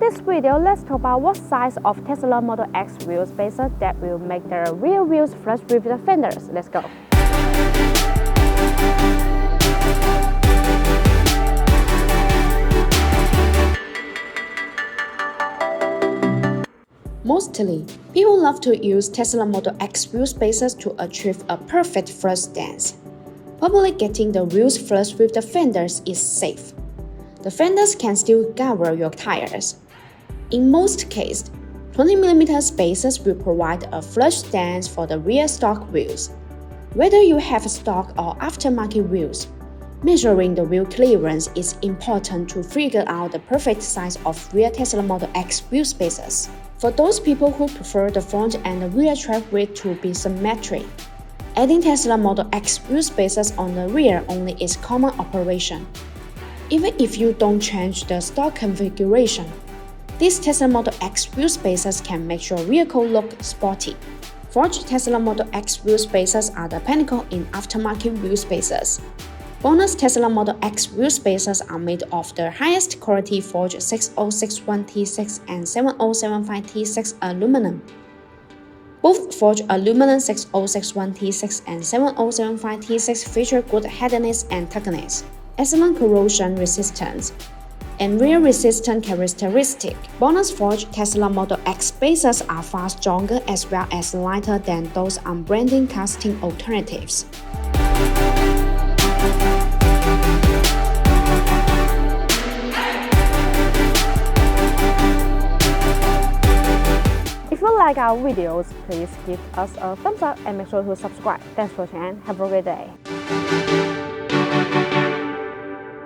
this video, let's talk about what size of Tesla Model X wheel spacer that will make the rear wheels flush with the fenders. Let's go. Mostly, people love to use Tesla Model X wheel spacers to achieve a perfect flush stance. Probably getting the wheels flush with the fenders is safe. The fenders can still cover your tires. In most cases, 20mm spacers will provide a flush stance for the rear stock wheels. Whether you have stock or aftermarket wheels, measuring the wheel clearance is important to figure out the perfect size of rear Tesla Model X wheel spacers. For those people who prefer the front and the rear track width to be symmetric, adding Tesla Model X wheel spacers on the rear only is common operation. Even if you don't change the stock configuration, these Tesla Model X wheel spacers can make your vehicle look sporty. Forged Tesla Model X wheel spacers are the pinnacle in aftermarket wheel spacers. BONOSS Tesla Model X wheel spacers are made of the highest quality forged 6061T6 and 7075T6 aluminum. Both forged aluminum 6061T6 and 7075T6 feature good hardness and toughness, excellent corrosion resistance, and wear-resistant characteristic. BONOSS forged Tesla Model X spacers are far stronger as well as lighter than those unbranded casting alternatives. If you like our videos, please give us a thumbs up and make sure to subscribe. Thanks for watching and have a great day.